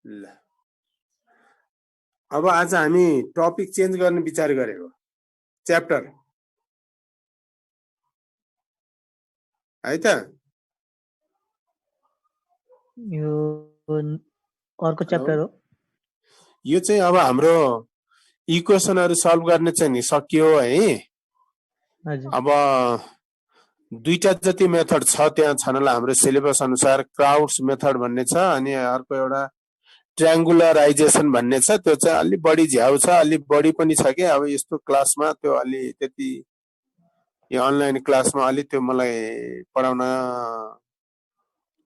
ल अब आज हामी टपिक चेन्ज गर्ने विचार गरेको च्याप्टर है त। यो अर्को च्याप्टर हो। यो चाहिँ अब हाम्रो इक्वेसनहरु सल्भ गर्ने चाहिँ नि सकियो है। अब दुईटा जति मेथड छ त्यहाँ छनला हाम्रो सिलेबस अनुसार क्राउड्स मेथड भन्ने छ अनि अर्को एउटा ट्रायंगुलराइजेसन भन्ने छ। त्यो चाहिँ अलि बढी झ्याउ छ, अलि बढी पनि छ के। अब यस्तो क्लासमा त्यो अलि त्यति यो अनलाइन क्लासमा अलि त्यो मलाई पढाउन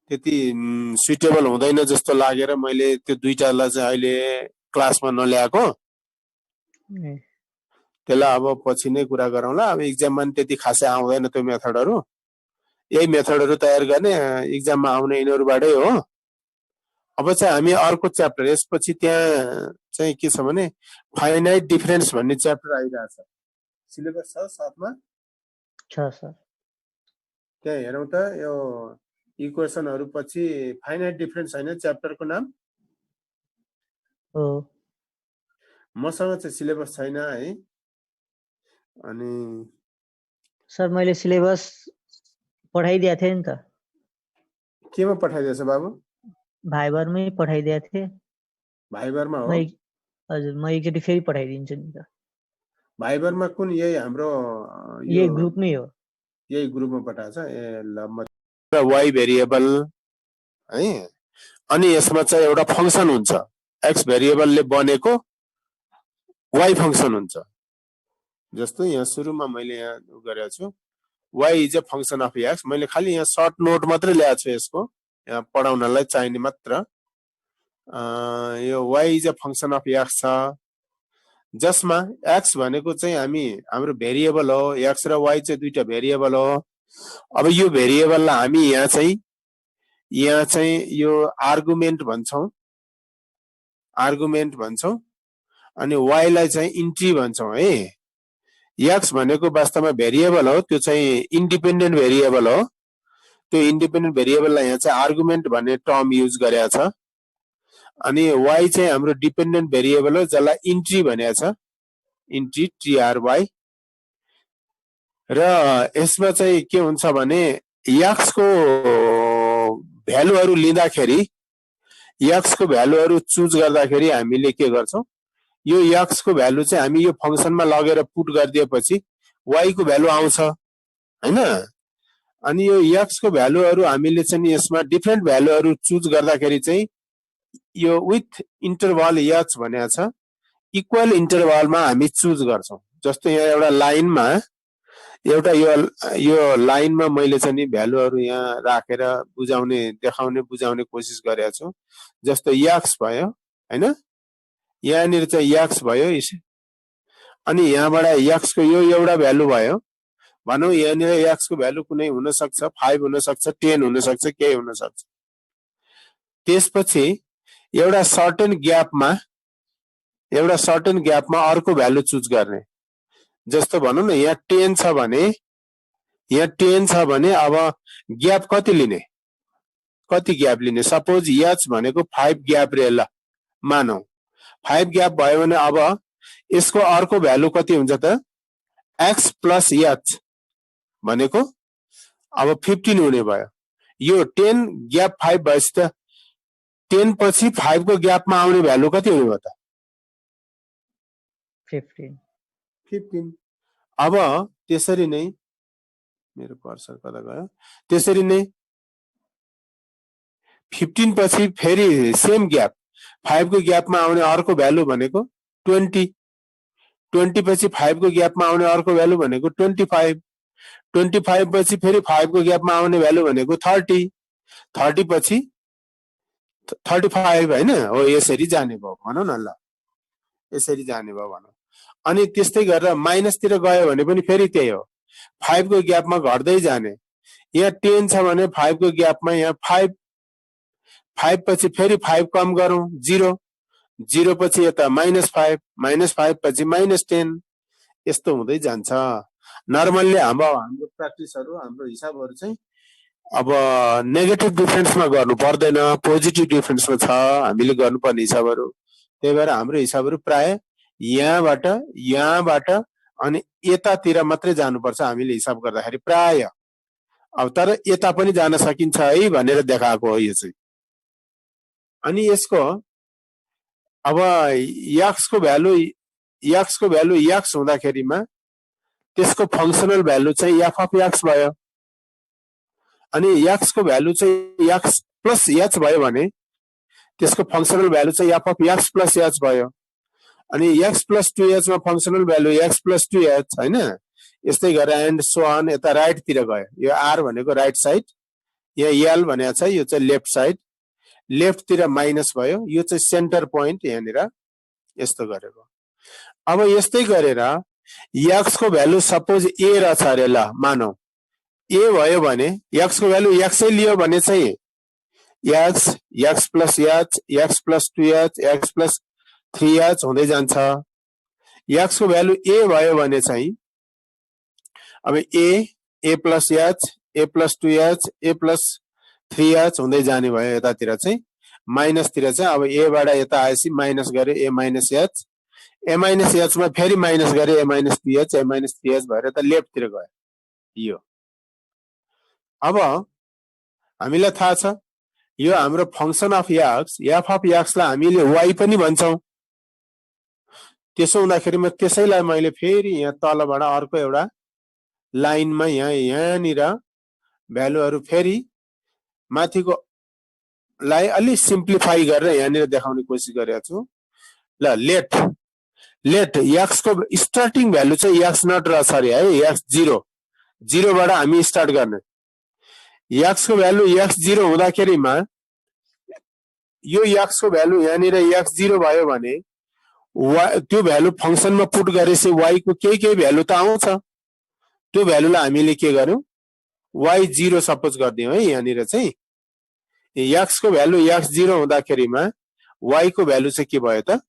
त्यति सुटेबल हुँदैन जस्तो लागेर मैले त्यो दुईटालाई चाहिँ अहिले क्लासमा नल्याएको। त्यसलाई अब पछि नै कुरा गरौँला। अब एक्जाममा पनि त्यति खासै आउँदैन त्यो मेथडहरु। यही मेथडहरु तयार गर्ने एक्जाममा आउने यिनीहरुबाटै हो। अब चाहिँ हामी अर्को च्याप्टर यसपछि त्यहाँ चाहिँ के छ भने फाइनाइट डिफरेन्स भन्ने च्याप्टर आइरहेछ। सिलेबस छ साथमा छ सर। त्यहाँ हेरौँ त यो इक्वेसनहरु पछि फाइनाइट डिफरेन्स हैन च्याप्टरको नाम हो। मसँग चाहिँ सिलेबस छैन है। अनि सर मैले सिलेबस पठाइदिएको थिएँ नि त। केमा पठाइदिएछ बाबु? भाइबरमै पठाइदिएको थिएँ। भाइबरमा हो? हजुर म एकचोटि फेरि पठाइदिन्छु नि त। भाइबरमा कुन यही हाम्रो यही ग्रुपमै हो। यही ग्रुपमा पठाएछ। ए ल म y भेरिएबल है। अनि यसमा चाहिँ एउटा फंक्सन हुन्छ x भेरिएबलले बनेको y फंक्सन हुन्छ। जस्तो यहाँ सुरुमा मैले यहाँ गरेको छु y is a function of x। मैले खाली यहाँ सर्ट नोट मात्रै ल्याएको छु यसको यहाँ पढाउनलाई चाहिने मात्र। यो y is a function of x छ जसमा x भनेको चाहिँ हाम्रो भेरिएबल हो। x र y चाहिँ दुईटा भेरिएबल हो। अब यो भेरिएबललाई हामी यहाँ चाहिँ यो आर्गुमेन्ट भन्छौं अनि y लाई चाहिँ इन्ट्री भन्छौं है। x भनेको वास्तवमा भेरिएबल हो, त्यो चाहिँ इन्डिपेन्डेन्ट भेरिएबल हो। त्यो इन्डिपेन्डेन्ट भेरिएबललाई यहाँ चाहिँ आर्गुमेन्ट भन्ने टर्म युज गरेको छ। अनि y चाहिँ हाम्रो डिपेन्डेन्ट भेरिएबल हो जसलाई इन्ट्री भनेको छ, इन्ट्री TRY। र यसमा चाहिँ के हुन्छ भने x को भ्यालुहरु लिँदाखेरि x को भ्यालुहरु चुज गर्दाखेरि हामीले के गर्छौं यो x को भ्यालु चाहिँ हामी यो फंक्सनमा लगेर पुट गरिदिएपछि y को भ्यालु आउँछ हैन। अनि यो x को भ्यालुहरु हामीले चाहिँ यसमा डिफरेन्ट भ्यालुहरु चुज गर्दाखेरि चाहिँ यो विथ इन्टरभल h भनेको छ इक्वल इन्टरभलमा हामी चुज गर्छौं। जस्तो यहाँ एउटा लाइनमा यो लाइनमा मैले चाहिँ भ्यालुहरु यहाँ राखेर बुझाउने कोसिस गरेको छु। जस्तो x भयो हैन, यहाँनिर चाहिँ x भयो अनि यहाँबाट x को यो एउटा भ्यालु भयो भनौं। यहाँनिर x को भ्यालु कुनै हुन सक्छ 5 हुन सक्छ 10 हुन सक्छ केही हुन सक्छ। त्यसपछि एउटा सर्टेन ग्यापमा अर्को भ्यालु चुज गर्ने। जस्तो भनौं न यहाँ 10 छ भने अब ग्याप कति ग्याप लिने सपोज h भनेको 5 ग्याप रे ल मानौ 5 ग्याप भयो भने अब यसको अर्को भ्यालु कति हुन्छ त x प्लस h भनेको अब 15 हुने भयो। यो 10 ग्याप 5 भएपछि त 10 पछि 5 को ग्यापमा आउने भ्यालु कति हुने भयो त 15। अब त्यसरी नै मेरो कर्सर कता गयो, त्यसरी नै 15 पछि फेरि सेम ग्याप 5 को ग्यापमा आउने अर्को भ्यालु भनेको 20 पछि 5 को ग्यापमा आउने अर्को भ्यालु भनेको 25 पछि फेरि 5 को ग्यापमा आउने भ्यालु भनेको 30 पछि 35 हैन। हो यसरी जाने भयो भनौं न ल, यसरी जाने भयो भनौं। अनि त्यस्तै गरेर माइनस तिर गयो भने पनि फेरि त्यही हो 5 को ग्यापमा घट्दै जाने। यहाँ 10 छ भने 5 को ग्यापमा यहाँ 5 पछि फेरि 5 कम गरौं 0 पछि यता -5 पछि -10 यस्तो हुँदै जान्छ। नर्मल्ली हाम्रो प्र्याक्टिसहरु हाम्रो हिसाबहरु चाहिँ अब नेगेटिभ डिफरेन्समा गर्नु पर्दैन, पोजिटिभ डिफरेन्समा छ हामीले गर्नुपर्ने हिसाबहरू। त्यही भएर हाम्रो हिसाबहरू प्राय यहाँबाट अनि यतातिर मात्रै जानुपर्छ हामीले हिसाब गर्दाखेरि प्राय। अब तर यता पनि जान सकिन्छ है भनेर देखाएको हो यो चाहिँ। अनि यसको अब यक्सको भ्यालु यक्स हुँदाखेरिमा त्यसको फङ्सनल भ्यालु चाहिँ एफ अफ एक्स भयो। अनि एक्सको भ्यालु चाहिँ एक्स प्लस एच भयो भने त्यसको फङ्सनल भ्यालु चाहिँ F of x plus H भयो। अनि एक्स प्लस 2h मा functional value x plus 2h हैन। यस्तै गरेर एन्ड सो अन यता राइटतिर गयो। यो आर भनेको राइट साइड, यहाँ एल भनेको छ यो चाहिँ लेफ्ट साइड, लेफ्टतिर माइनस भयो, यो चाहिँ सेन्टर पोइन्ट यहाँनिर यस्तो गरेको। अब यस्तै गरेर एक्सको भ्यालु सपोज ए रहेछ अरे, ल मानौ ए भयो भने एक्सको भ्यालु एक्सै लियो भने चाहिँ x plus H, x plus 2h, x plus 3h हुँदै जान्छ। एक्सको भ्यालु ए भयो भने चाहिँ अब ए प्लस एच, ए प्लस 2h, ए प्लस 3h हुँदै जाने भयो। यतातिर चाहिँ माइनसतिर चाहिँ अब एबाट यता आएपछि माइनस गरे ए माइनस एच, ए माइनस एचमा फेरि माइनस गरे ए माइनस 3h, ए माइनस 3h भएर यता लेफ्टतिर गयो यो। अब हामीलाई थाहा छ यो हाम्रो function of x, f of एक्सलाई हामीले वाइ पनि भन्छौँ। त्यसो हुँदाखेरिमा त्यसैलाई मैले फेरि यहाँ तलबाट अर्को एउटा लाइनमा यहाँनिर भ्यालुहरू फेरि माथिको लाई अलि सिम्प्लिफाई गरेर यहाँनिर देखाउने कोसिस गरेको छु। ल लेट एक्सको स्टार्टिङ भ्यालु चाहिँ एक्स नट रहेछ अरे है, एक्स जिरोबाट हामी स्टार्ट गर्ने। एक्सको भ्यालु एक्स 0 हुँदाखेरिमा यो एक्सको भ्यालु यहाँनिर एक्स 0 भयो भने त्यो भ्यालु फङ्सनमा पुट गरेपछि वाइ को केही भ्यालु त आउँछ। त्यो भ्यालुलाई हामीले के गर्यौं वाइ 0 सपोज गरिदियौं है। यहाँनिर चाहिँ एक्सको भ्यालु एक्स 0 हुँदाखेरिमा वाइ को भ्यालु चाहिँ के भयो त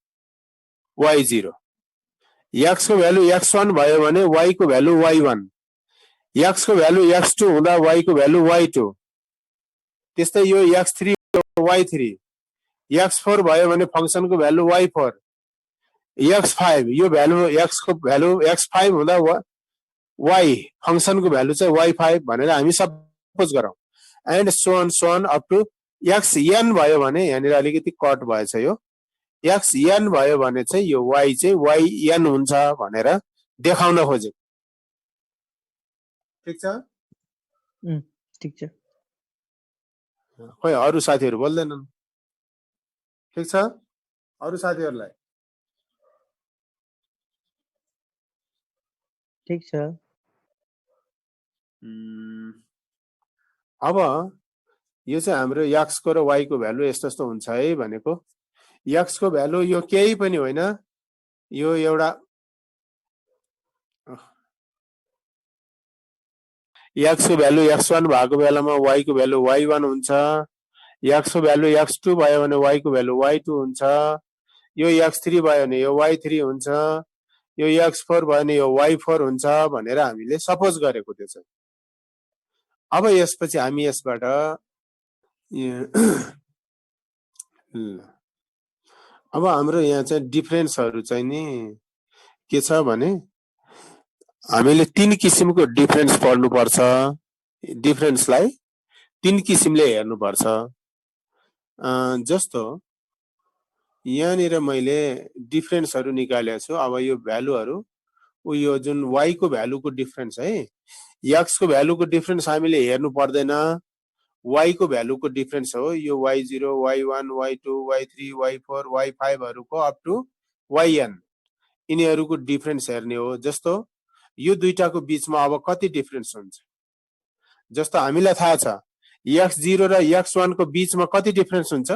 वाइ 0। एक्सको भ्यालु x1 भयो भने वाइ को भ्यालु y1, एक्सको भ्यालु x2 हुँदा वाइ को भ्यालु y2, त्यस्तै यो x3 y3, x4 भयो भने फङ्सनको भ्यालु y4, x5 यो भ्यालु एक्सको भ्यालु x5 हुँदा y फङ्सनको भ्यालु चाहिँ y5 भनेर हामी सपोज गरौँ। And so on up to xn भयो भने यहाँनिर अलिकति कट भएछ यो, xn भयो भने चाहिँ यो y चाहिँ yn हुन्छ भनेर देखाउन खोजेको। ठीक छ? ठीक छ। खोइ अरु साथीहरु बोल्दैनन्। ठीक छ? अरु साथीहरुलाई ठीक छ। अब यो चाहिँ हाम्रो x को र y को भ्यालु यस्तो हुन्छ है भनेको। x को भ्यालु यो केही पनि होइन, यो एउटा x को भ्यालु x1 भएको बेलामा y को भ्यालु y1 हुन्छ, x को भ्यालु x2 भयो भने y को भ्यालु y2 हुन्छ, यो x3 भयो भने यो y3 हुन्छ, यो x4 भयो भने यो y4 हुन्छ भनेर हामीले सपोज गरेको त्यो चाहिँ। अब यसपछि हामी यसबाट अब हाम्रो यहाँ चाहिँ डिफरेन्सहरु चाहिँ नि के छ भने हामीले 3 किसिमको डिफरेन्स पढ्नु पर्छ। डिफरेन्सलाई 3 किसिमले हेर्नु पर्छ। जस्तो यहाँनिर मैले डिफरेन्सहरु निकालेको छु। अब यो भ्यालुहरु यो जुन y को भ्यालुको डिफरेन्स है, x को भ्यालुको डिफरेन्स हामीले हेर्नु पर्दैन, y को भ्यालुको डिफरेन्स हो। यो y0, y1, y2, y3, y4, y5 हरुको अप टु yn यिनीहरुको डिफरेन्स हेर्ने हो। जस्तो यो दुईटाको बीचमा अब कति डिफरेन्स हुन्छ, जस्तो हामीलाई थाहा छ x0 र x1 को बीचमा कति डिफरेन्स हुन्छ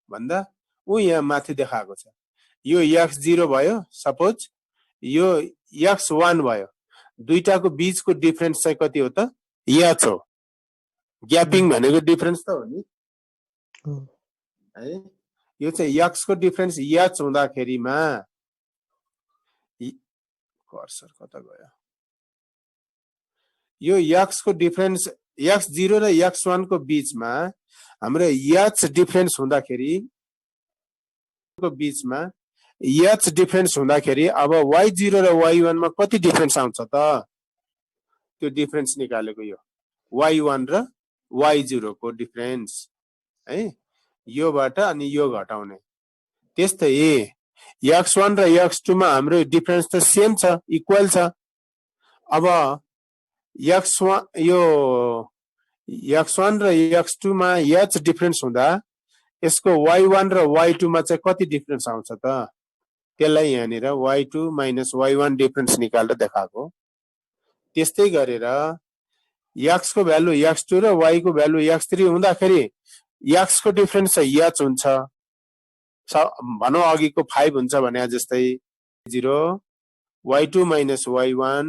भन्दा उ यहाँ माथि देखाएको छ। यो x0 भयो सपोज, यो x1 भयो, दुईटाको बीचको डिफरेन्स चाहिँ कति हो त h हो। ग्यापिङ भनेको डिफरेन्स त हो नि है। यो चाहिँ x को डिफरेन्स h हुँदाखेरिमा कर्सर कता गयो, यो x को डिफरेन्स x0 र x1 को बीचमा हाम्रो h डिफरेन्स हुँदाखेरि अब y0 र y1 मा कति डिफरेन्स आउँछ त त्यो डिफरेन्स निकालेको यो y1 र y0 को डिफरेन्स है योबाट अनि यो घटाउने त्यस्तै x1 र x2 मा हाम्रो डिफरेन्स त सेम छ इक्वल छ अब x1 र x2 मा h डिफरेन्स हुँदा यसको y1 र y2 मा चाहिँ कति डिफरेन्स आउँछ त त्यसलाई यहाँनिर y2 माइनस y1 डिफरेन्स निकालेर देखाएको त्यस्तै गरेर x को भ्यालु x2 र y को भ्यालु x3 हुँदाखेरि x को डिफरेन्स चाहिँ h हुन्छ भनौं अघिको 5 हुन्छ भने जस्तै 0 y2 minus y1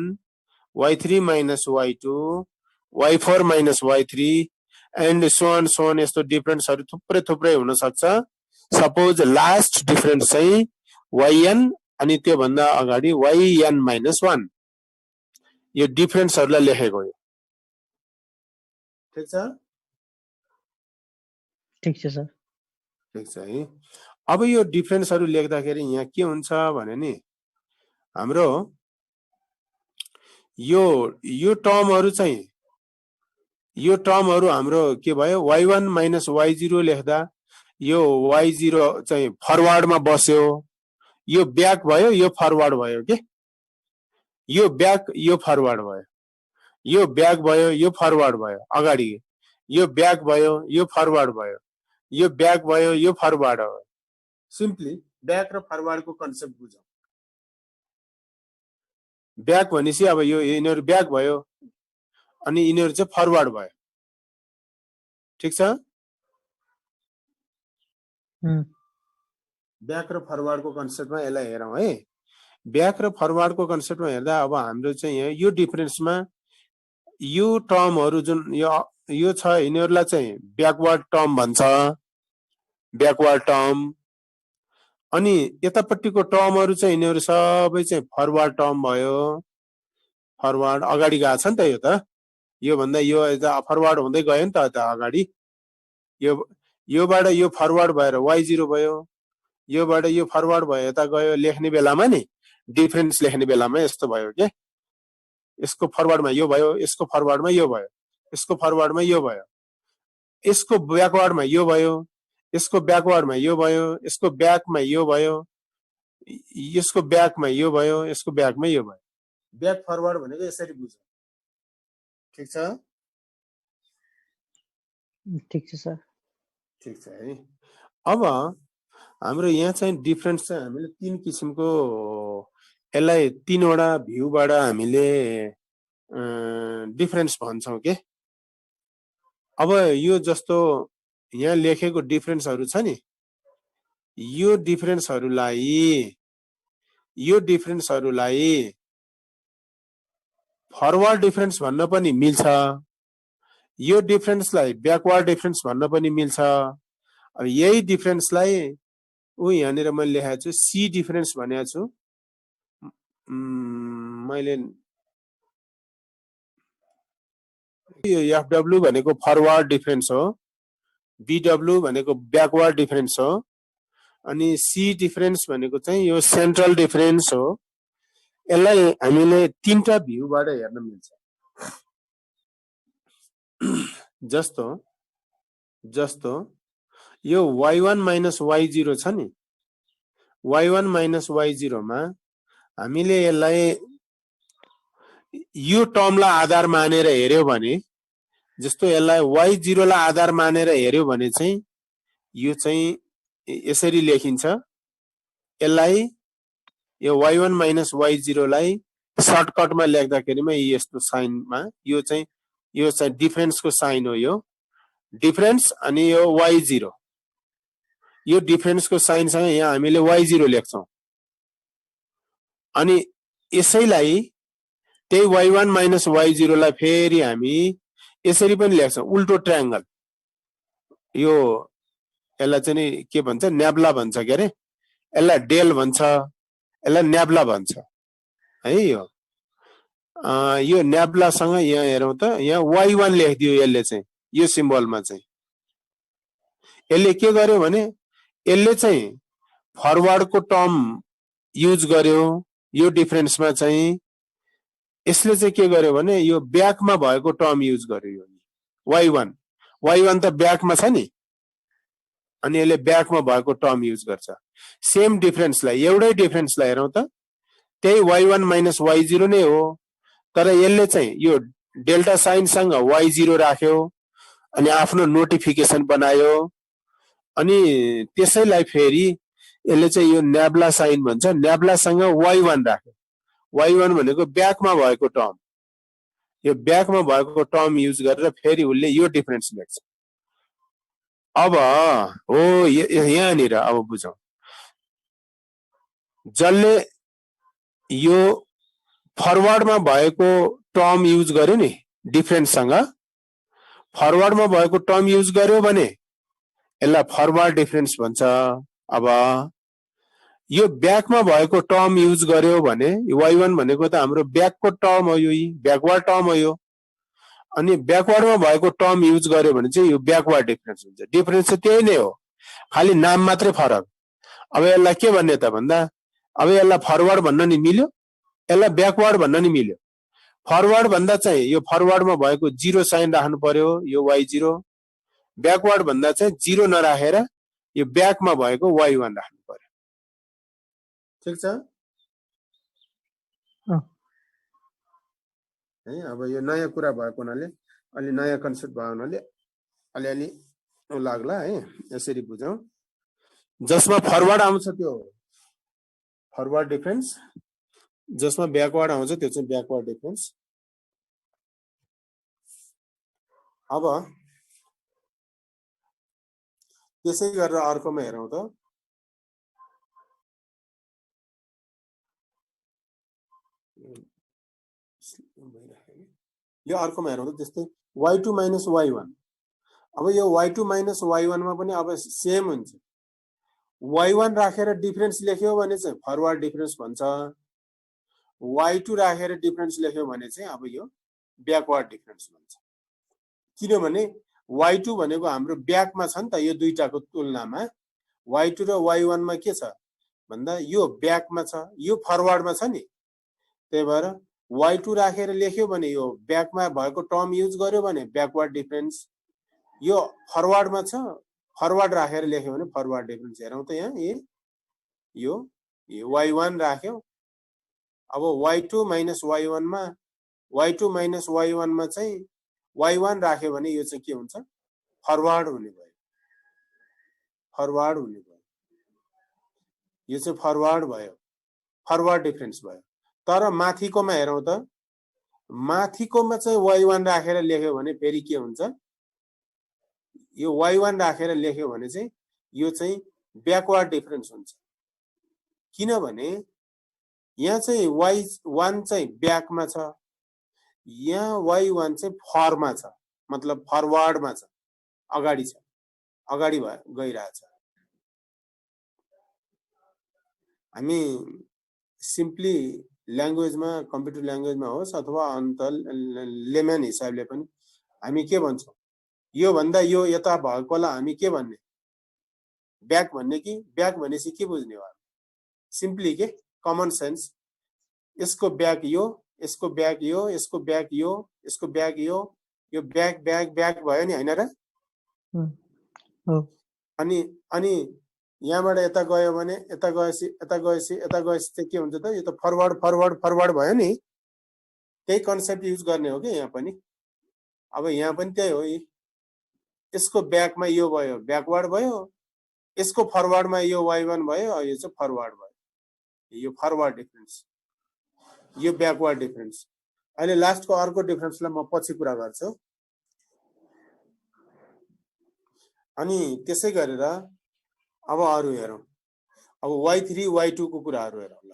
y3 minus y2 y4 minus y3 and so on यस्तो डिफरेन्सहरु थुप्रै हुन सक्छ सपोज लास्ट डिफरेन्स चाहिँ yn अनि त्यो भन्दा अगाडि yn माइनस 1 यो डिफरेन्सहरुलाई लेखेको हो ठीक छ सर ठीक छ है अब यो डिफरेन्सहरु लेख्दाखेरि यहाँ के हुन्छ भने नि हाम्रो यो टर्महरु हाम्रो के भयो y1 माइनस y0 लेख्दा यो y0 चाहिँ फरवर्डमा बस्यो यो ब्याक भयो यो फरवर्ड भयो के यो ब्याक यो फरवर्ड भयो यो ब्याक भयो यो फरवर्ड भयो अगाडि यो ब्याक भयो यो फरवर्ड भयो यो ब्याक भयो यो फरवर्ड हो सिम्पली ब्याक र फरवर्ड को कन्सेप्ट बुझौं ब्याक भनेसी अब यो यिनीहरु ब्याक भयो अनि यिनीहरु चाहिँ फरवर्ड भयो ठीक छ ब्याक र फरवर्ड को कन्सेप्टमा यसलाई हेरौं है ब्याक र फरवर्ड को कन्सेप्टमा हेर्दा अब हाम्रो चाहिँ यहाँ यो डिफरेन्समा यो टर्महरु जुन यो छ यिनीहरुलाई चाहिँ ब्याकवर्ड टर्म भन्छ ब्याकवर्ड टर्म अनि यतापट्टिको टर्महरु चाहिँ यिनीहरु सबै चाहिँ फरवर्ड टर्म भयो फरवर्ड अगाडि गएको छ नि त यो त यो भन्दा यो यता फरवर्ड हुँदै गयो नि त अगाडि योबाट यो फरवर्ड भएर y0 भयो योबाट यो फरवर्ड भयो यता गयो लेख्ने बेलामा नि डिफरेन्स लेख्ने बेलामा यस्तो भयो के यसको फरवर्डमा यो भयो यसको फरवर्डमा यो भयो यसको फरवर्डमा यो भयो यसको ब्याकवर्डमा यो भयो यसको ब्याकवर्डमा यो भयो यसको ब्याकमा यो भयो यसको ब्याकमा यो भयो यसको ब्याकमा यो भयो ब्याक फरवर्ड भनेको यसरी बुझ्नु ठीक छ सर ठीक छ है अब हाम्रो यहाँ चाहिँ डिफरेन्स चाहिँ हामीले तीन किसिमको यसलाई तीनवटा भ्यूबाट हामीले डिफरेन्स भन्छौं के अब यो जस्तो यहाँ लेखेको डिफरेन्सहरु छ नि यो डिफरेन्सहरुलाई फरवर्ड डिफरेन्स भन्न पनि मिल्छ यो डिफरेन्सलाई ब्याकवर्ड डिफरेन्स भन्न पनि मिल्छ अब यही डिफरेन्सलाई यहाँनिर मैले लेखेको छु सी डिफरेन्स भनेको छु मैले यो एफडब्ल्यू भनेको फरवर्ड डिफरेन्स हो बीडब्ल्यू भनेको ब्याकवर्ड डिफरेन्स हो अनि सी डिफरेन्स भनेको चाहिँ यो सेन्ट्रल डिफरेन्स हो यसलाई हामीले तीनटा भ्यूबाट हेर्न मिल्छ जस्तो यो y1 माइनस y0 छ नि y1 माइनस y0 मा हामीले यसलाई यो टर्मलाई आधार मानेर हेर्यो भने जस्तो यसलाई y0 लाई आधार मानेर हेर्यो भने चाहिँ यो चाहिँ यसरी लेखिन्छ यसलाई यो y1 माइनस y0 लाई सर्टकटमा लेख्दाखेरिमा यस्तो साइनमा यो चाहिँ डिफरेन्सको साइन हो यो डिफरेन्स अनि यो y0 यो डिफरेन्सको साइन सँग यहाँ हामीले y0 लेख्छौं अनि यसैलाई त्यही y1 माइनस y0 लाई फेरि हामी यसरी पनि लेख्छौं उल्टो ट्रायंगल यो यसलाई चाहिँ के भन्छ न्याब्ला भन्छ के रे यसलाई डेल भन्छ यसलाई न्याब्ला भन्छ है यो यो न्याब्लासँग यहाँ हेरौँ त, यहाँ y1 लेखिदियो यसले चाहिँ, यो सिम्बलमा चाहिँ। यसले के गर्यो भने यसले चाहिँ फरवर्डको टर्म युज गर्यो यो डिफरेन्समा चाहिँ। यसले चाहिँ के गर्यो भने यो ब्याकमा भएको टर्म युज गर्यो, यो y1 त ब्याकमा छ नि, अनि यसले ब्याकमा भएको टर्म युज गर्छ। सेम डिफरेन्सलाई, एउटै डिफरेन्सलाई हेरौँ त, त्यही y1 माइनस y0 नै हो, तर यसले चाहिँ यो डेल्टा साइनसँग y0 राख्यो अनि आफ्नो नोटिफिकेसन बनायो, अनि त्यसैलाई फेरि यसले चाहिँ यो न्याब्ला साइन भन्छ, न्याब्लासँग y1 राख्यो। y1 भनेको ब्याकमा भएको टर्म, यो ब्याकमा भएको टर्म युज गरेर फेरि उसले यो डिफरेन्स लेख्छ। अब हो यहाँनिर अब बुझौँ, जसले यो फरवर्डमा भएको टर्म युज गर्यो नि, डिफरेन्ससँग फरवर्डमा भएको टर्म युज गर्यो भने यसलाई फरवर्ड डिफरेन्स भन्छ। अब यो ब्याकमा भएको टर्म युज गर्यो भने y1 भनेको त हाम्रो ब्याकको टर्म हो, यो ब्याकवर्ड टर्म हो यो, अनि ब्याकवर्डमा भएको टर्म युज गर्यो भने चाहिँ यो ब्याकवर्ड डिफरेन्स हुन्छ। डिफरेन्स चाहिँ त्यही नै हो, खालि नाम मात्रै फरक। अब यसलाई के भन्ने त भन्दा, अब यसलाई फरवर्ड भन्न नि मिल्यो, यसलाई ब्याकवर्ड भन्न नि मिल्यो। फरवर्ड भन्दा चाहिँ यो फरवर्डमा भएको 0 साइन राख्नु पर्यो, यो y0। ब्याकवर्ड भन्दा चाहिँ 0 नराखेर यो ब्याकमा भएको y1 राख्नु पर्यो। ठिक छ है। अब यो नयाँ कुरा भएको हुनाले, अलि नयाँ कन्सेप्ट भएको हुनाले अलिअलि लाग्ला है, यसरी बुझौँ। जसमा फरवर्ड आउँछ त्यो फरवर्ड डिफरेन्स, जसमा ब्याकवर्ड आउँछ त्यो चाहिँ ब्याकवर्ड डिफरेन्स। अब त्यसै गरेर अर्कोमा हेरौँ त, यो अर्कोमा हेरौँ त, त्यस्तै y2 माइनस y1। अब यो y2 माइनस y1 मा पनि अब सेम हुन्छ। y1 राखेर डिफरेन्स लेख्यो भने चाहिँ फरवर्ड डिफरेन्स भन्छ, y2 राखेर डिफरेन्स लेख्यो भने चाहिँ अब यो ब्याकवर्ड डिफरेन्स भन्छ। किनभने y2 भनेको हाम्रो ब्याकमा छ नि त, यो दुईटाको तुलनामा y2 र y1 मा के छ भन्दा यो ब्याकमा छ, यो फरवर्डमा छ नि। त्यही भएर y2 राखेर लेख्यो भने यो ब्याकमा भएको टर्म युज गर्यो भने ब्याकवर्ड डिफरेन्स, यो फरवर्डमा छ, फरवर्ड राखेर लेख्यो भने फरवर्ड डिफरेन्स। हेरौँ त यहाँ यो y1 राख्यो। अब y2 माइनस y1 मा, y2 माइनस y1 मा चाहिँ y1 राख्यो भने यो चाहिँ के हुन्छ, फरवर्ड हुने भयो, फरवर्ड हुने भयो, यो चाहिँ फरवर्ड भयो, फरवर्ड डिफरेन्स भयो। तर माथिकोमा हेरौँ त, माथिकोमा चाहिँ y1 राखेर लेख्यो भने फेरि के हुन्छ, यो y1 राखेर लेख्यो भने चाहिँ यो चाहिँ ब्याकवर्ड डिफरेन्स हुन्छ। किनभने यहाँ चाहिँ y1 चाहिँ ब्याकमा छ, यहाँ y1 चाहिँ फरमा छ, मतलब फरवर्डमा छ, अगाडि छ, अगाडि गइरहेछ। हामी सिम्पली ल्याङ्ग्वेजमा, कम्प्युटर ल्याङ्ग्वेजमा होस् अथवा अन्त लेमन हिसाबले पनि हामी के भन्छौँ, यो भन्दा यो यता भएकोलाई हामी के भन्ने, ब्याक भन्ने कि ब्याक भनेपछि के बुझ्ने हो, सिम्पली के कमन सेन्स, यसको ब्याक यो, यसको ब्याक यो, यसको ब्याक यो, यसको ब्याक यो ब्याक ब्याक ब्याक भयो नि, हैन र? अनि यहाँबाट यता गयो भने यता गएपछि चाहिँ के हुन्छ त, यो त फरवर्ड फरवर्ड फरवर्ड भयो नि। त्यही कन्सेप्ट युज गर्ने हो कि यहाँ पनि। अब यहाँ पनि त्यही हो, यसको ब्याकमा यो भयो, ब्याकवर्ड भयो, यसको फरवर्डमा यो y1 भयो, यो चाहिँ फरवर्ड भयो, यो फरवर्ड डिफरेन्स, यो ब्याकवर्ड डिफरेन्स। अहिले लास्टको अर्को डिफरेन्सलाई म पछि कुरा गर्छु। अनि त्यसै गरेर अब अरु हेरौँ। अब y3 y2 को कुराहरु हेरौँ ल।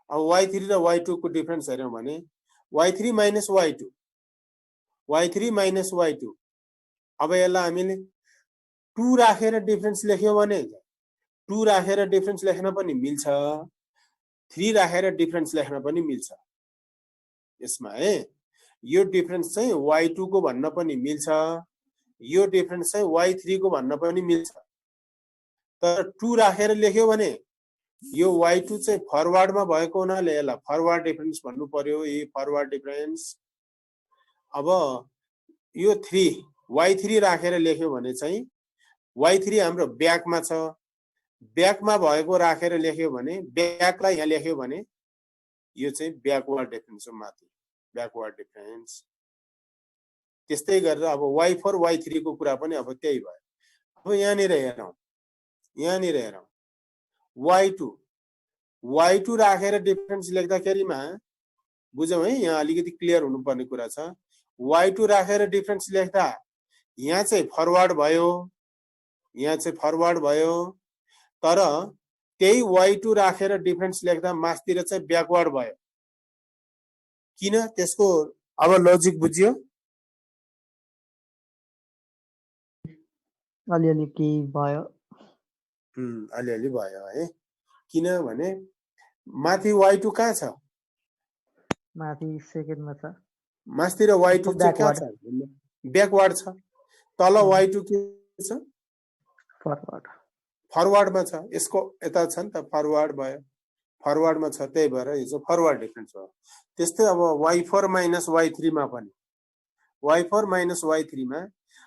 अब y3 र y2 को डिफरेन्स हेर्यौं भने y3 minus y2, y3 minus y2। अब यसलाई हामीले 2 राखेर डिफरेन्स लेख्यौं भने 2 राखेर डिफरेन्स लेख्न पनि मिल्छ, 3 राखेर डिफरेन्स लेख्न पनि मिल्छ। यसमा है यो डिफरेन्स चाहिँ y2 को भन्न पनि मिल्छ यो डिफरेन्स चाहिँ y3 को भन्न पनि मिल्छ तर 2 राखेर लेख्यो भने यो y2 चाहिँ फरवर्डमा भएको हुनाले यसलाई फरवर्ड डिफरेन्स भन्नु पर्यो यो फरवर्ड डिफरेन्स अब यो 3 y3 राखेर लेख्यो भने चाहिँ y3 हाम्रो ब्याकमा छ ब्याकमा भएको राखेर लेख्यो भने ब्याकलाई यहाँ लेख्यो भने यो चाहिँ ब्याकवर्ड डिफरेन्स हो माथि ब्याकवर्ड डिफरेन्स त्यस्तै गरेर अब y4 y3 को कुरा पनि अब त्यही भयो अब यहाँनिर हेरौँ y2 राखेर डिफरेन्स लेख्दाखेरिमा बुझौँ है यहाँ अलिकति क्लियर हुनुपर्ने कुरा छ y2 राखेर डिफरेन्स लेख्दा यहाँ चाहिँ फरवर्ड भयो तर त्यही y2 राखेर डिफरेन्स लेख्दा मास्तिर चाहिँ ब्याकवर्ड भयो किन त्यसको अब लजिक बुझ्यो अलिअलि केही भयो अलिअलि भयो है किनभने माथि y2 कहाँ छ माथि सेकेन्डमा छ मास्तिर y2 चाहिँ कहाँ छ ब्याकवर्ड छ तल y2 के छ फरवर्डमा छ यसको यता छ नि त फरवर्ड भयो फरवर्डमा छ त्यही भएर यो चाहिँ फरवर्ड डिफरेन्स हो त्यस्तै अब y4 माइनस y3 मा पनि y4 माइनस y3 मा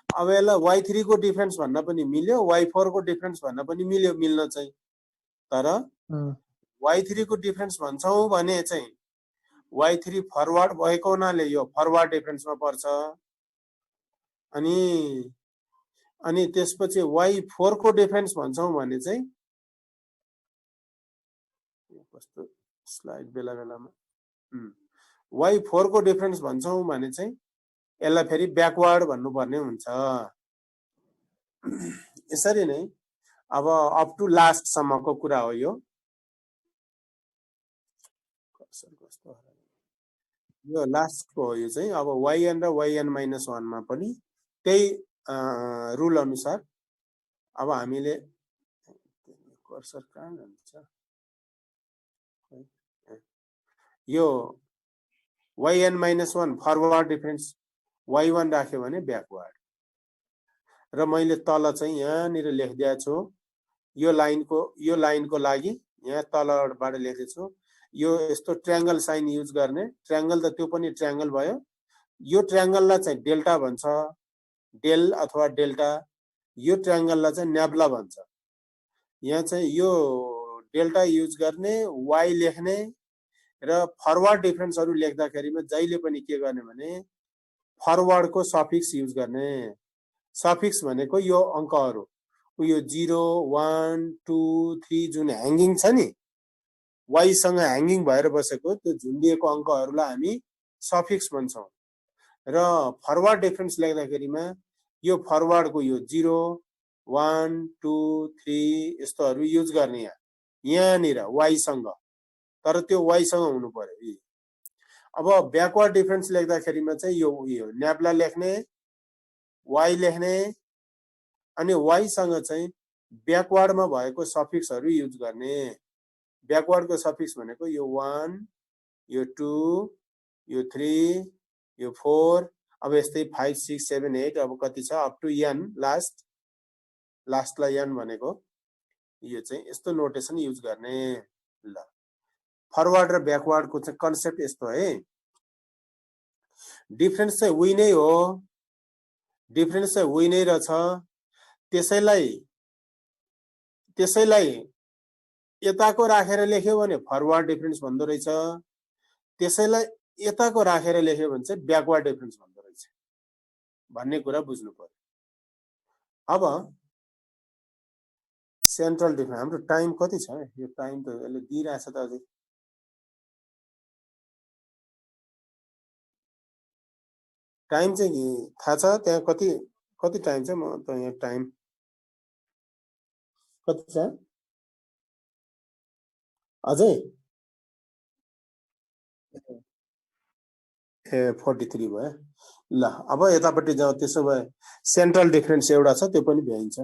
अब यसलाई y3 को डिफरेन्स भन्न पनि मिल्यो y4 को डिफरेन्स भन्न पनि मिल्यो मिल्न चाहिँ तर y3 को डिफरेन्स भन्छौं भने चाहिँ y3 फरवर्ड भएको हुनाले यो फरवर्ड डिफरेन्समा पर्छ अनि त्यसपछि y4 को डिफरेन्स भन्छौं भने चाहिँ कस्तो स्लाइड बेला बेलामा y4 को डिफरेन्स भन्छौं भने चाहिँ यसलाई फेरि ब्याकवर्ड भन्नुपर्ने हुन्छ यसरी नै अब अप टु लास्ट सम्मको कुरा हो यो लास्टको हो यो चाहिँ अब yn र yn माइनस 1 मा पनि त्यही रुल अनुसार अब हामीले कर्सर कहाँ जान्छ यो yn minus 1 forward difference y1 राख्यो भने ब्याकवर्ड र मैले तल चाहिँ यहाँनिर लेखिदिएको छु यो लाइनको लागि यहाँ तलबाट लेखेको छु यो यस्तो ट्रायंगल साइन युज गर्ने ट्रायंगल त त्यो पनि ट्रायंगल भयो यो ट्रायंगललाई चाहिँ डेल्टा भन्छ डेल अथवा डेल्टा यो ट्रायंगललाई चाहिँ न्याब्ला भन्छ यहाँ चाहिँ यो डेल्टा युज गर्ने y लेख्ने र फरवर्ड डिफरेन्सहरु लेख्दाखेरिमा जहिले पनि के गर्ने भने फरवर्ड को सफिक्स युज गर्ने सफिक्स भनेको यो अंकहरु यो 0 1 2 3 जुन ह्याङ्गिङ छ नि y सँग ह्याङ्गिङ भएर बसेको त्यो झुन्डिएको अंकहरुलाई हामी सफिक्स भन्छौं र फरवर्ड डिफरेन्स लेख्दाखेरिमा यो फरवर्ड को यो 0 1 2 3 यस्तोहरु युज गर्ने यहाँनिर y सँग तर त्यो y सँग हुनु पर्यो अब ब्याकवर्ड डिफरेन्स लेख्दाखेरिमा चाहिँ यो न्याब्ला लेख्ने y लेख्ने अनि y सँग चाहिँ ब्याकवर्डमा भएको सफिक्सहरु युज गर्ने ब्याकवर्ड को सफिक्स भनेको यो 1 यो 2 यो 3 यो 4 अब यस्तै 5 6 7 8 अब कति छ अप टु n लास्टलाई n भनेको यो चाहिँ यस्तो नोटेसन युज गर्ने ल फरवर्ड र ब्याकवर्ड को चाहिँ कन्सेप्ट यस्तो है डिफरेन्स चाहिँ उही नै हो डिफरेन्स चाहिँ उही नै रहेछ त्यसैलाई यताको राखेर लेख्यो भने फरवर्ड डिफरेन्स भन्दो रहेछ त्यसैलाई यताको राखेर लेख्यो भने चाहिँ ब्याकवर्ड डिफरेन्स भन्दो रहेछ भन्ने कुरा बुझ्नु पर्यो अब सेन्ट्रल डिफरेन्स हाम्रो टाइम कति छ यो टाइम त यसले दिइराछ त अझै टाइम चाहिँ थाहा छ त्यहाँ कति टाइम छ म त यहाँ टाइम कति छ अझै 43 भयो ल अब यतापट्टि जाउँ त्यसो भए सेन्ट्रल डिफरेन्स एउटा छ त्यो पनि भ्याइन्छ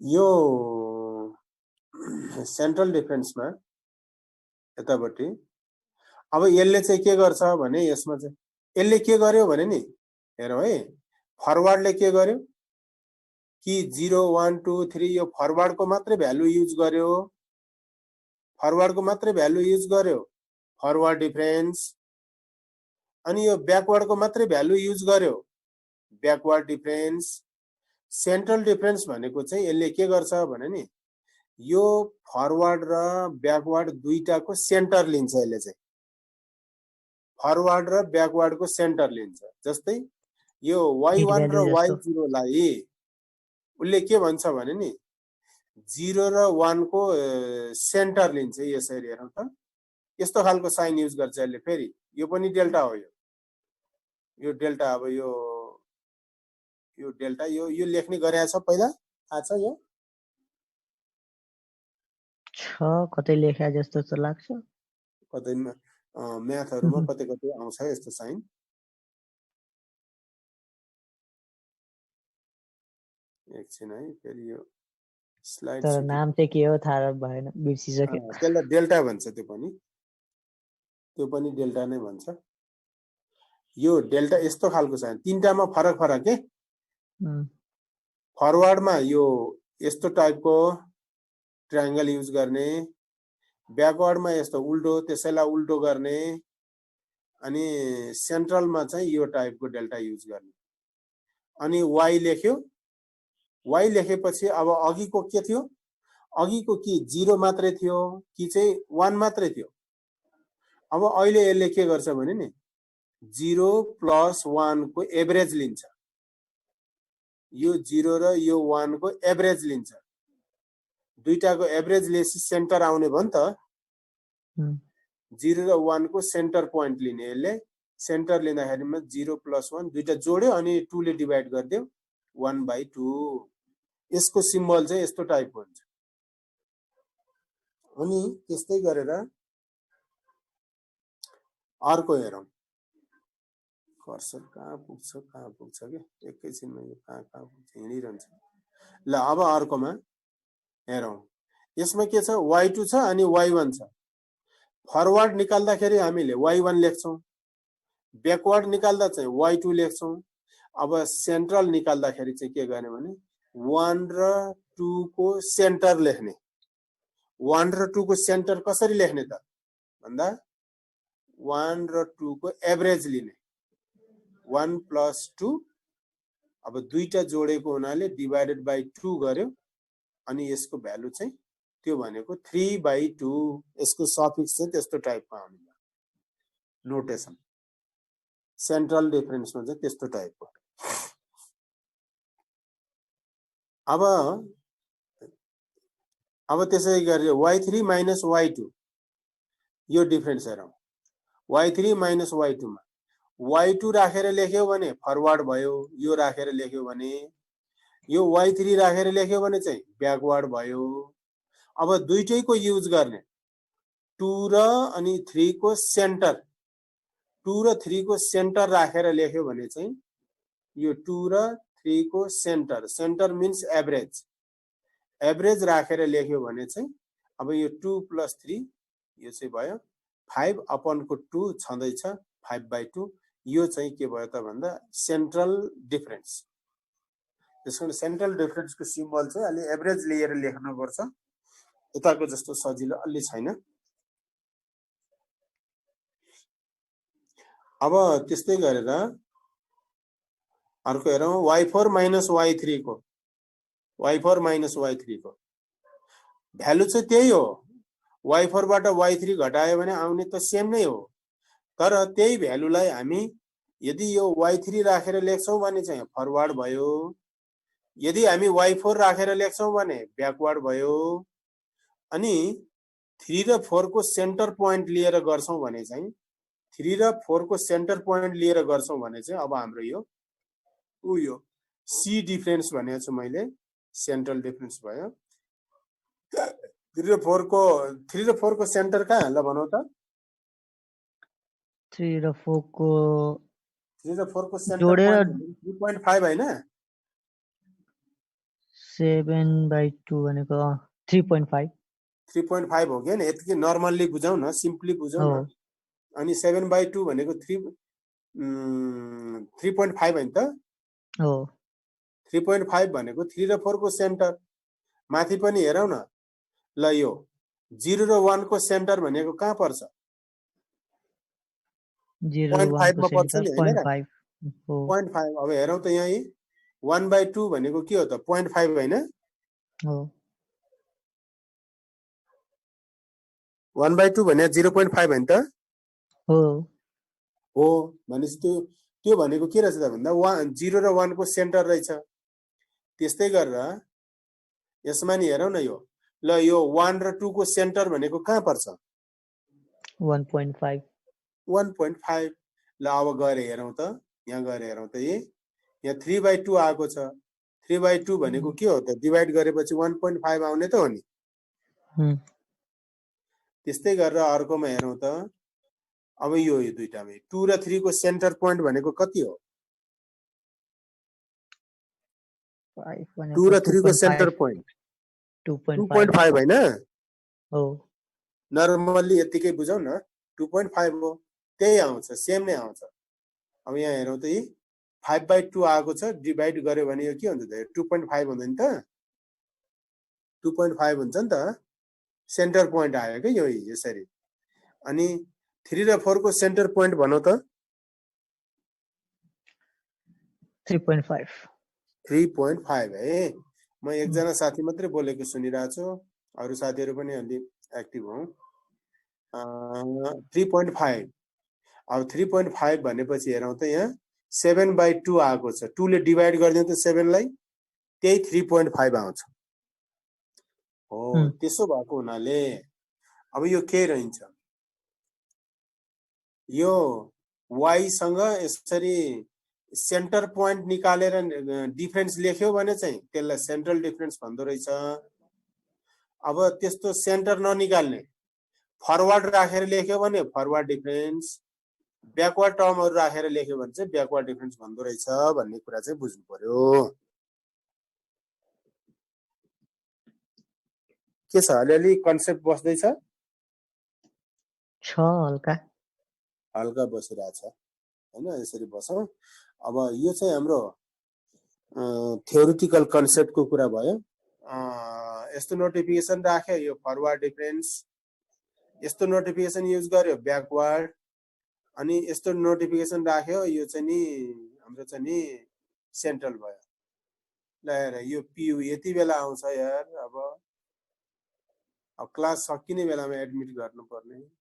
यो सेन्ट्रल डिफरेन्समा यतापट्टि अब यसले चाहिँ के गर्छ भने यसमा चाहिँ यसले के गर्यो भने नि हेरौँ है, फरवर्डले के गर्यो कि 0 1 2 3 यो फरवर्डको मात्रै भ्यालु युज गर्यो, फरवर्डको मात्रै भ्यालु युज गर्यो फरवर्ड डिफरेन्स, अनि यो ब्याकवर्डको मात्रै भ्यालु युज गर्यो ब्याकवर्ड डिफरेन्स। सेन्ट्रल डिफरेन्स भनेको चाहिँ यसले के गर्छ भने नि यो फरवर्ड र ब्याकवर्ड दुईटाको सेन्टर लिन्छ, यसले चाहिँ फरवर्ड र ब्याकवर्डको सेन्टर लिन्छ। जस्तै यो y1 र y0 लाई उसले के भन्छ भने नि 0 र 1 को सेन्टर लिन्छ। यसरी हेरौँ त, यस्तो खालको साइन युज गर्छ यसले। फेरि यो पनि डेल्टा हो, यो डेल्टा। अब यो डेल्टा यो लेख्ने गरेको छ पहिला, थाहा छ? यो कतै लेख्या जस्तो त लाग्छ, कतै म्याथहरुमा कतै कतै आउँछ यस्तो साइन। एकछिन है, फेरि यो स्लाइड तर नाम चाहिँ के हो थाहा भएन, बिर्सिसक्यो। त्यसलाई डेल्टा भन्छ, त्यो पनि डेल्टा नै भन्छ। यो डेल्टा यस्तो खालको छ, तीनटामा फरक फरक के। फरवर्डमा यो यस्तो टाइपको ट्रायंगल युज गर्ने, ब्याकवर्डमा यस्तो उल्टो त्यसैलाई उल्टो गर्ने, अनि सेन्ट्रलमा चाहिँ यो टाइपको डेल्टा युज गर्ने। अनि y लेख्यो, y लेखेपछि अब अघिको के थियो, अघिको कि 0 मात्रै थियो कि चाहिँ 1 मात्रै थियो। अब अहिले यसले के गर्छ भने नि 0 + 1 को एभरेज लिन्छ, यो 0 र यो 1 को एभरेज लिन्छ, दुईटाको एभरेज लिएपछि सेन्टर आउने भयो नि त। 0 र 1 को सेन्टर पोइन्ट लिने, यसले सेन्टर लिँदाखेरिमा 0 + 1 दुईटा जोड्यो अनि 2 ले डिभाइड गरिदियो 1/2। यसको सिम्बल चाहिँ यस्तो टाइपको हुन्छ। अनि त्यस्तै गरेर अर्को हेरौँ, कर्सर कहाँ पुग्छ के, एकैछिनमा यो कहाँ पुग्छ, हिँडिरहन्छ। ल अब अर्कोमा हेरौँ, यसमा के छ, y2 छ अनि y1 छ। फरवर्ड निकाल्दाखेरि हामीले y1 लेख्छौं, ब्याकवर्ड निकाल्दा चाहिँ y2 लेख्छौं। अब सेन्ट्रल निकाल्दाखेरि चाहिँ के गर्ने भने 1 र 2 को सेन्टर लेख्ने। 1 र 2 को सेन्टर कसरी लेख्ने त भन्दा 1 र 2 को एभरेज लिने, 1 + 2, अब दुईटा जोडेको हुनाले डिभाइडेड बाइ 2 गर्यो, अनि यसको भ्यालु चाहिँ त्यो भनेको 3/2। यसको सफिक्स चाहिँ त्यस्तो टाइपको आउने नोटेसन, सेन्ट्रल डिफरेन्समा चाहिँ त्यस्तो टाइपको। अब त्यसै गरी y3 - y2 यो डिफरेन्स हेरौँ। y3 - y2 मा y2 राखेर लेख्यो भने फरवर्ड भयो, यो राखेर लेख्यो भने, यो y3 राखेर लेख्यो भने चाहिँ ब्याकवर्ड भयो। अब दुईटैको युज गर्ने, 2 र अनि 3 को सेन्टर, 2 र 3 को सेन्टर राखेर लेख्यो भने चाहिँ यो 2 र 3 को centre, centre means average, average राखेर लेख्यो भने चाहिँ अब यो 2 + 3 यो चाहिँ भयो 5/2 छँदैछ 5/2। यो चाहिँ के भयो त भन्दा सेन्ट्रल डिफरेन्स। त्यसकारण सेन्ट्रल डिफरेन्सको सिम्बल चाहिँ अलि एभरेज लिएर लेख्न पर्छ, यताको जस्तो सजिलो अलि छैन। अब त्यस्तै गरेर अर्को हेरौँ, y4 - y3 को, y4 - y3 को भ्यालु चाहिँ त्यही हो। y4 बाट y3 घटायो भने आउने त सेम नै हो, तर त्यही भ्यालुलाई हामी यदि यो y3 राखेर लेख्छौं भने चाहिँ फरवर्ड भयो, यदि हामी y4 राखेर लेख्छौं भने ब्याकवर्ड भयो। अनि 3 र 4 को सेन्टर पोइन्ट लिएर गर्छौं भने चाहिँ 3 र 4 को सेन्टर पोइन्ट लिएर गर्छौं भने चाहिँ अब हाम्रो यो सी डिफरेन्स भनेको छु मैले, सेन्ट्रल डिफरेन्स भयो। 3 र 4 को सेन्टर कहाँ ल भनौ त? 3 र 4 को सेन्टर पोइन्ट 3.5 हैन? 7/2 भनेको 3.5 हो के नि? यतिकै नर्मल्ली बुझाउ न, सिम्पली बुझाउ न। अनि 7/2 भनेको 3.5 हैन त? हो 3.5 भनेको 3 र 4 को सेन्टर माथि पनि हेरौँ न। ल यो 0 र 1 को सेन्टर भनेको कहाँ पर्छ? 0 1 0.5 को मा पर्छ सेन्टर नि हैन र? 0.5 हो 0.5 अब हेरौँ त यही 1/2 भनेको के हो त? 0.5 हैन? हो 1/2 भने 0.5 हैन त? हो हो भनेपछि त्यो भनेको के रहेछ त भन्दा 0 र 1 को सेन्टर रहेछ। त्यस्तै गरेर यसमा नि हेरौँ न यो। ल यो 1 र 2 को सेन्टर भनेको कहाँ पर्छ? 1.5 1.5। ल अब गएर हेरौँ त। यहाँ गएर हेरौँ त यहाँ 3/2 आएको छ। 3/2 भनेको के हो त? डिभाइड गरेपछि 1.5 आउने त हो नि। त्यस्तै गरेर अर्कोमा हेरौँ त। अब यो दुईटामै 2 र 3 को सेन्टर पोइन्ट भनेको कति हो? 2 र 3 को सेन्टर पोइन्ट 2.5 हैन? हो नर्मल्ली यतिकै बुझौँ न 2.5 हो। त्यही आउँछ, सेम नै आउँछ। अब यहाँ हेरौँ त 5/2 आएको छ, डिभाइड गर्यो भने यो के हुन्छ त? 2.5 हुँदैन त? 2.5 हुन्छ नि त। सेन्टर पोइन्ट आयो के यो यसरी। अनि 3 र 4 को सेन्टर पोइन्ट भनौँ त? 3.5 3.5 है। म एकजना साथी मात्रै बोलेको सुनिरहेको छु, अरू साथीहरू पनि अलि एक्टिभ हौ। 3.5 अब 3.5 भनेपछि हेरौँ त यहाँ 7/2 आएको छ। 2 ले डिभाइड गरिदिउँ त 7 लाई, त्यही 3.5 आउँछ। हो त्यसो भएको हुनाले अब यो के रहन्छ? यो y सँग यसरी सेन्टर पोइन्ट निकालेर डिफरेन्स लेख्यो भने चाहिँ त्यसलाई सेन्ट्रल डिफरेन्स भन्दो रहेछ। अब त्यस्तो सेन्टर ननिकाल्ने फरवर्ड राखेर लेख्यो भने फरवर्ड डिफरेन्स, ब्याकवर्ड टर्महरु राखेर लेख्यो भने चाहिँ ब्याकवर्ड डिफरेन्स भन्दो रहेछ भन्ने कुरा चाहिँ बुझ्नु पर्यो। के छ, अलिअलि कन्सेप्ट बस्दैछ? हल्का हल्का बसिरहेछ हैन? यसरी बसौँ। अब यो चाहिँ हाम्रो थ्योरिटिकल कन्सेप्टको कुरा भयो। यस्तो नोटिफिकेसन राख्यो यो फरवर्ड डिफरेन्स, यस्तो नोटिफिकेसन युज गर्यो ब्याकवर्ड, अनि यस्तो नोटिफिकेसन राख्यो यो चाहिँ नि हाम्रो चाहिँ नि सेन्ट्रल भयो। ल हेर यो पियु यति बेला आउँछ यार। अब क्लास सकिने बेलामा एडमिट गर्नुपर्ने।